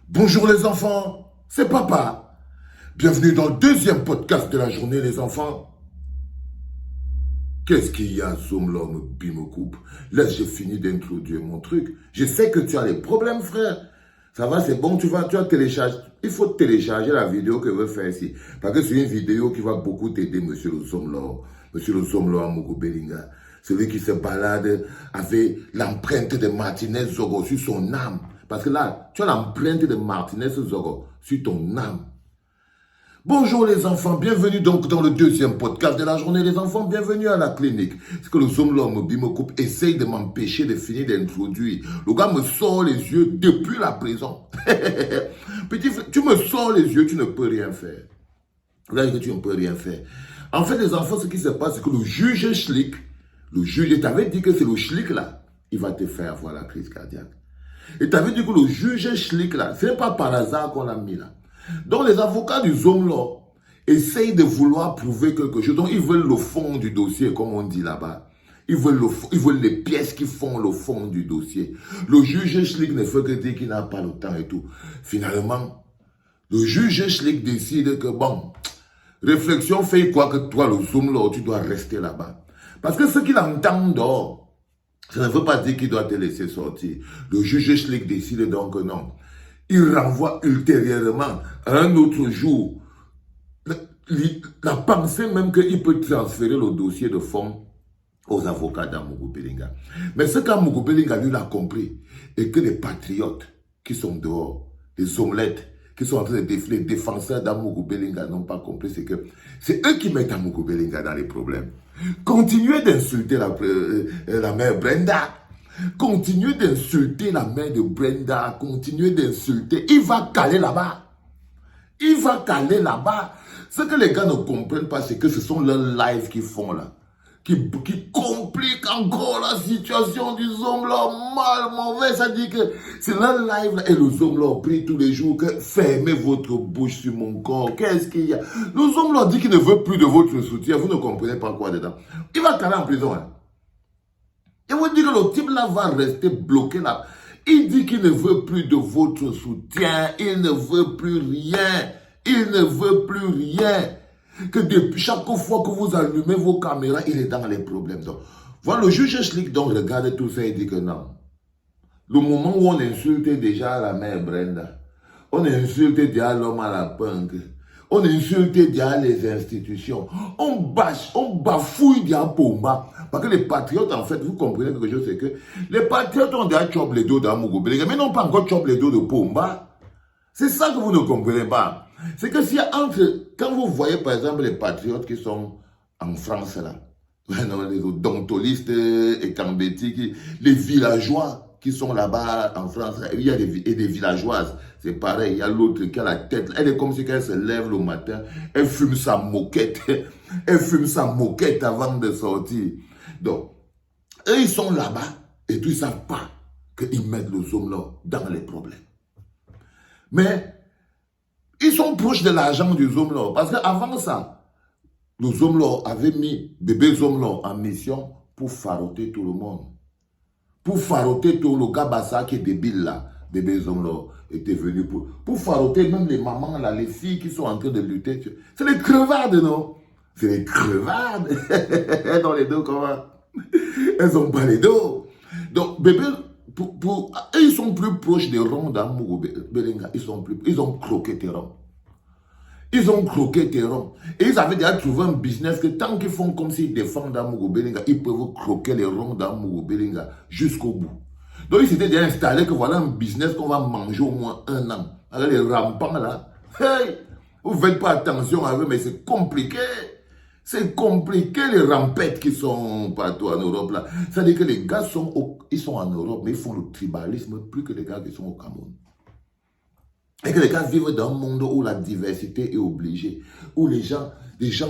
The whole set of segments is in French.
Bonjour les enfants, c'est papa. Bienvenue dans le deuxième podcast de la journée les enfants. Qu'est-ce qu'il y a, Zoom l'homme me coupe. Laisse, j'ai fini d'introduire mon truc. Je sais que tu as des problèmes, frère. Ça va, c'est bon, tu as téléchargé. Il faut télécharger la vidéo que je veux faire ici. Parce que c'est une vidéo qui va beaucoup t'aider, monsieur le Zomlo. Monsieur le Zomlo Amogo Belinga. Celui qui se balade avec l'empreinte de Martinez Zogo sur son âme. Parce que là, tu as l'empreinte de Martinez Zogo sur ton âme. Bonjour les enfants, bienvenue donc dans le deuxième podcast de la journée les enfants, bienvenue à la clinique. C'est que le Zomlo me coupe, essaye de m'empêcher de finir d'introduire. Le gars me sort les yeux depuis la prison. Petit frère, tu me sors les yeux, tu ne peux rien faire. Là, que tu ne peux rien faire. En fait, les enfants, ce qui se passe, c'est que le juge Schlick, je t'avais dit que c'est le Schlick là, il va te faire avoir la crise cardiaque. Et tu avais dit que le juge Schlick là, ce n'est pas par hasard qu'on l'a mis là. Donc les avocats du Zomlo essayent de vouloir prouver quelque chose. Donc ils veulent le fond du dossier, comme on dit là-bas. Ils veulent les pièces qui font le fond du dossier. Le juge Schlick ne fait que dire qu'il n'a pas le temps et tout. Finalement, le juge Schlick décide que bon, réflexion fait quoi que toi, le Zomlo, tu dois rester là-bas. Parce que ce qu'il entend dehors, ça ne veut pas dire qu'il doit te laisser sortir. Le juge Schlick décide donc que non. Il renvoie ultérieurement à un autre jour la pensée même qu'il peut transférer le dossier de fond aux avocats d'Amogo Belinga. Mais ce qu'Amogo Belinga lui l'a compris, et que les patriotes qui sont dehors, les omelettes qui sont en train de défiler, les défenseurs d'Amogo Belinga n'ont pas compris, c'est que c'est eux qui mettent Amogo Belinga dans les problèmes. Continuez d'insulter la mère Brenda. Continuez d'insulter la mère de Brenda. Continuez d'insulter. Il va caler là-bas. Il va caler là-bas. Ce que les gars ne comprennent pas, c'est que ce sont leurs lives qu'ils font là. Qui compliquent encore la situation du Zomlo. Mal, mauvais. Ça dit que c'est leur live là. Et le Zomlo prie tous les jours que fermez votre bouche sur mon corps. Qu'est-ce qu'il y a? Le Zomlo dit qu'il ne veut plus de votre soutien. Vous ne comprenez pas quoi dedans. Il va caler en prison. Hein. Et vous dites que le type là va rester bloqué là. Il dit qu'il ne veut plus de votre soutien. Il ne veut plus rien. Il ne veut plus rien. Que depuis chaque fois que vous allumez vos caméras, il est dans les problèmes. Donc, voilà, le juge Schlick donc regarde tout ça et dit que non. Le moment où on insulte déjà la mère Brenda, on insulte déjà l'homme à la punk, on insulte déjà les institutions, on bafouille déjà Pomba. Parce que les patriotes, en fait, vous comprenez quelque chose, c'est que les patriotes ont déjà chopé les dos d'Amogo Belinga, mais n'ont pas encore chopé les dos de Pomba. C'est ça que vous ne comprenez pas. C'est que s'il y a entre, quand vous voyez par exemple les patriotes qui sont en France là, les odontolistes et Cambéti, les villageois qui sont là-bas en France, il y a des villageoises, c'est pareil, il y a l'autre qui a la tête, elle est comme si elle se lève le matin, elle fume sa moquette, elle fume sa moquette avant de sortir. Donc, eux ils sont là-bas et puis ils ne savent pas qu'ils mettent le Zomlo dans les problèmes. Mais ils sont proches de l'argent du Zomlo. Parce qu'avant ça, le Zomlo avait mis bébé Zomlo en mission pour faroter tout le monde. Pour faroter tout le gars Bassa qui est débile là. Bébé Zomlo était venu pour faroter même les mamans là, les filles qui sont en train de lutter. C'est les crevardes, non? C'est les crevardes. Elles ont les dos comment? Elles ont pas les dos. Donc bébé... ils sont plus proches des ronds d'Amogo Belinga. Ils ont croqué tes ronds. Ils ont croqué tes ronds. Et ils avaient déjà trouvé un business que tant qu'ils font comme s'ils défendent Amogo Belinga, ils peuvent croquer les ronds d'Amogo Belinga jusqu'au bout. Donc ils s'étaient déjà installés que voilà un business qu'on va manger au moins 1 an. Alors les rampants là, hey, vous ne faites pas attention à eux, mais c'est compliqué. C'est compliqué les rampettes qui sont partout en Europe là. C'est-à-dire que les gars ils sont en Europe, mais ils font le tribalisme plus que les gars qui sont au Cameroun. Et que les gars vivent dans un monde où la diversité est obligée. Où les gens,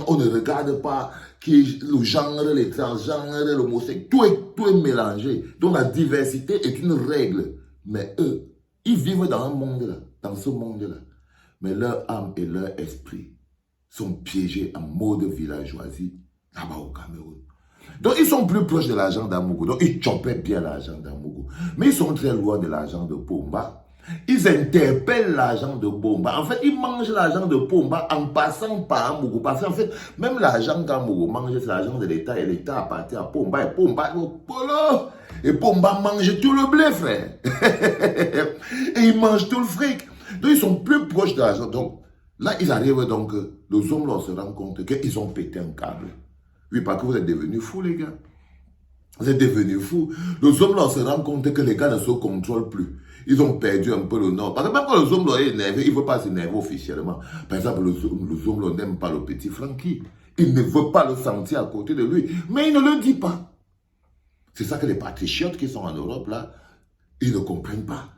on ne regarde pas le genre, les transgenres, l'homosexuel. Tout est mélangé. Donc la diversité est une règle. Mais eux, ils vivent dans un monde là, dans ce monde-là. Mais leur âme et leur esprit sont piégés en mode villageoisie là-bas au Cameroun. Donc, ils sont plus proches de l'argent d'Amogo. Donc, ils chopaient bien l'argent d'Amogo. Mais ils sont très loin de l'argent de Pomba. Ils interpellent l'agent de Pomba. En fait, ils mangent l'agent de Pomba en passant par Mougou. Parce qu'en fait, même l'agent quand Mougou mange, c'est l'agent de l'État. Et l'État appartient à Pomba. Et Pomba est au polo. Et Pomba mange tout le blé, frère. Et ils mangent tout le fric. Donc, ils sont plus proches de l'agent. Donc, là, ils arrivent donc, les hommes là se rendent compte qu'ils ont pété un câble. Oui, parce que vous êtes devenus fous, les gars. Vous êtes devenus fous. Les hommes là se rendent compte que les gars ne se contrôlent plus. Ils ont perdu un peu le nord. Parce que même quand le zoom est énervé, il ne veut pas s'énerver officiellement. Par exemple, le zoom n'aime pas le petit Francky. Il ne veut pas le sentir à côté de lui. Mais il ne le dit pas. C'est ça que les patriotes qui sont en Europe, là, ils ne comprennent pas.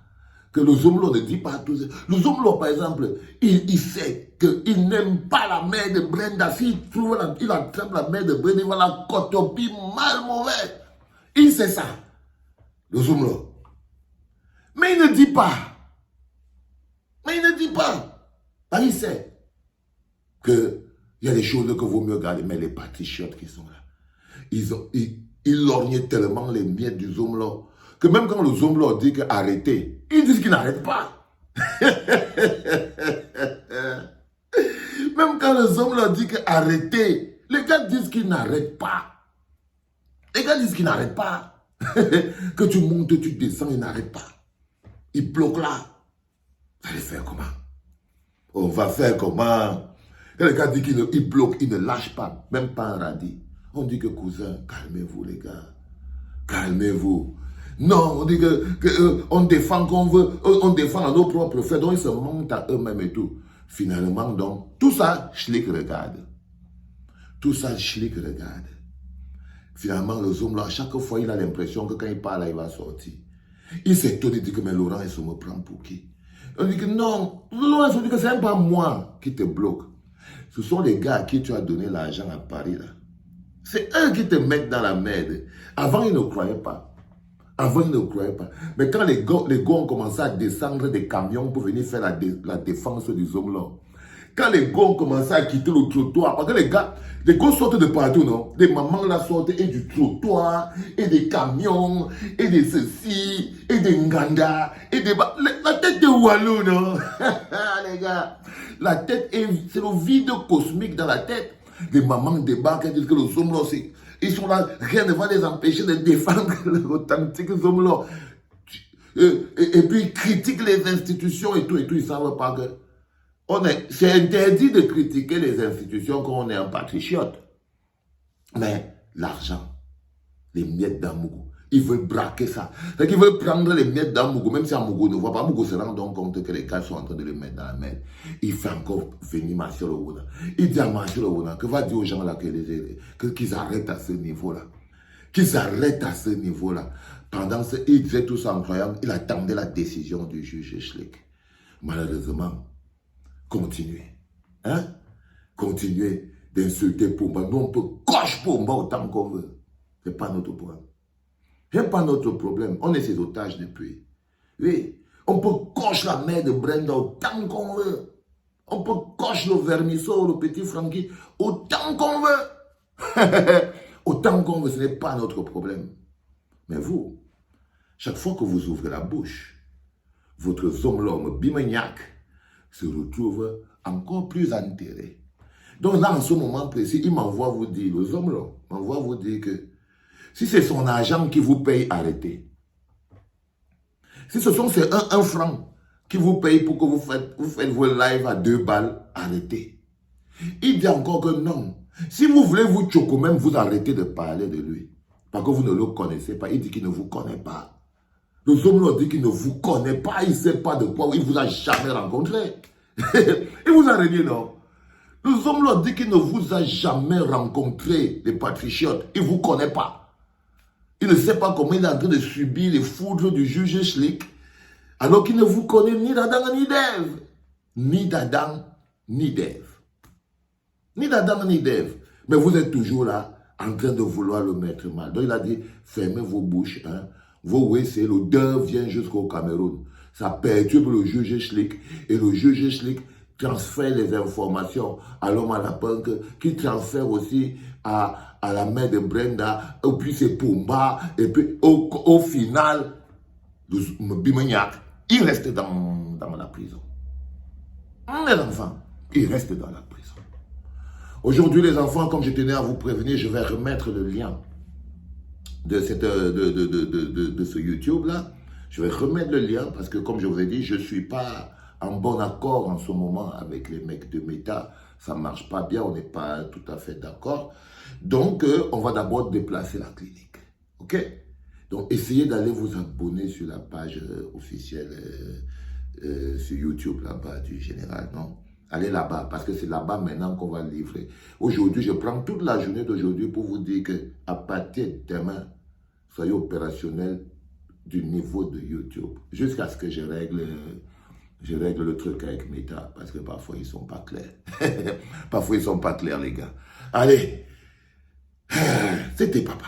Que le zoom ne dit pas tout ça. Le zoom, par exemple, il sait qu'il n'aime pas la mère de Brenda. S'il trouve, il attrape la mère de Brenda, il va la cotopie mal mauvais. Il sait ça. Le zoom là. Mais il ne dit pas. Mais il ne dit pas. Parce qu'il sait qu'il y a des choses que vaut mieux garder. Mais les patriotes qui sont là, ils lorgnent tellement les miettes du zoom là, que même quand le zoom là dit qu'arrêtez, ils disent qu'ils n'arrêtent pas. Même quand le zoom là dit qu'arrêtez, les gars disent qu'ils n'arrêtent pas. Les gars disent qu'ils n'arrêtent pas. Que tu montes, tu descends, ils n'arrêtent pas. Ils bloquent là. Vous allez faire comment? On va faire comment? Et le gars dit qu'il bloque, il ne lâche pas, même pas un radis. On dit que cousin, calmez-vous les gars. Calmez-vous. Non, on dit on défend qu'on veut, on défend à nos propres faits, donc ils se montent à eux-mêmes et tout. Finalement, donc, tout ça, Schlick regarde. Tout ça, Schlick regarde. Finalement, le zoom là, à chaque fois, il a l'impression que quand il parle, là, il va sortir. Il s'étonne, il dit que mais Laurent, il se me prend pour qui? On dit que non, Laurent, il dit que c'est même pas moi qui te bloque. Ce sont les gars à qui tu as donné l'argent à Paris là. C'est eux qui te mettent dans la merde. Avant, ils ne croyaient pas. Avant, ils ne croyaient pas. Mais quand les gars ont commencé à descendre des camions pour venir faire la défense du zoom là, quand les gars ont commencé à quitter le trottoir, parce que les gars sortent de partout, non? Les mamans là sortent et du trottoir, et des camions, et des ceci, et des nganda, et des... La tête de Walou, non? Les gars, la tête, c'est le vide cosmique dans la tête. Les mamans débarquent et disent que le zoom là, ils sont là, rien ne va les empêcher de défendre l'authentique zoom là. Et puis ils critiquent les institutions et tout, ils ne savent pas que... C'est interdit de critiquer les institutions quand on est un patriote. Mais l'argent, les miettes d'Amougou, ils veulent braquer ça. C'est qu'ils veulent prendre les miettes d'Amougou, même si Amougou ne voit pas. Amougou se rend donc compte que les gars sont en train de les mettre dans la merde. Il fait encore venir Marcel Ouna. Il dit à Marcel Ouna que va dire aux gens là qu'ils arrêtent à ce niveau-là. Qu'ils arrêtent à ce niveau-là. Pendant ce, il disait tout ça en croyant, il attendait la décision du juge Schlick. Malheureusement, continuez. Hein? Continuez d'insulter Pomba. Nous, on peut coche Pomba autant qu'on veut. Ce n'est pas notre problème. Ce n'est pas notre problème. On est ses otages depuis. Oui. On peut coche la mère de Brenda autant qu'on veut. On peut coche le vermisseau, le petit Francky, autant qu'on veut. Autant qu'on veut, ce n'est pas notre problème. Mais vous, chaque fois que vous ouvrez la bouche, votre zombie bimagnac se retrouve encore plus enterré. Donc là, en ce moment précis, il m'envoie vous dire, le zombie m'envoie vous dire que si c'est son agent qui vous paye, arrêtez. Si ce sont ces 1 franc qui vous paye pour que vous faites vos lives à 2 balles, arrêtez. Il dit encore que non. Si vous voulez vous choquer, même vous arrêtez de parler de lui. Parce que vous ne le connaissez pas. Il dit qu'il ne vous connaît pas. Le zombie dit qu'il ne vous connaît pas. Il ne sait pas de quoi. Il ne vous a jamais rencontré. Il vous a renié, non? Le zombie dit qu'il ne vous a jamais rencontré, les patriotes. Il ne vous connaît pas. Il ne sait pas comment il est en train de subir les foudres du juge Schlick, alors qu'il ne vous connaît ni d'Adam ni d'Ève. Ni d'Adam ni d'Ève. Ni d'Adam ni d'Ève. Mais vous êtes toujours là, en train de vouloir le mettre mal. Donc il a dit, fermez vos bouches. Hein. Vos WC, l'odeur vient jusqu'au Cameroun. Ça perturbe le juge Schlick. Et le juge Schlick transfère les informations à l'homme à la punk, qui transfère aussi à la mère de Brenda, et puis c'est Pomba, et puis au final, le Bimagnac ils restent dans la prison. Les enfants, ils restent dans la prison. Aujourd'hui, les enfants, comme je tenais à vous prévenir, je vais remettre le lien de ce YouTube-là. Je vais remettre le lien parce que, comme je vous ai dit, je ne suis pas en bon accord en ce moment avec les mecs de Meta. Ça ne marche pas bien, on n'est pas tout à fait d'accord. Donc, on va d'abord déplacer la clinique. OK? Donc, essayez d'aller vous abonner sur la page officielle sur YouTube, là-bas, du général, non? Allez là-bas, parce que c'est là-bas maintenant qu'on va livrer. Aujourd'hui, je prends toute la journée d'aujourd'hui pour vous dire qu'à partir de demain, soyez opérationnels du niveau de YouTube, jusqu'à ce que je règle le truc avec Meta, parce que parfois, ils ne sont pas clairs. Parfois, ils ne sont pas clairs, les gars. Allez, c'était papa.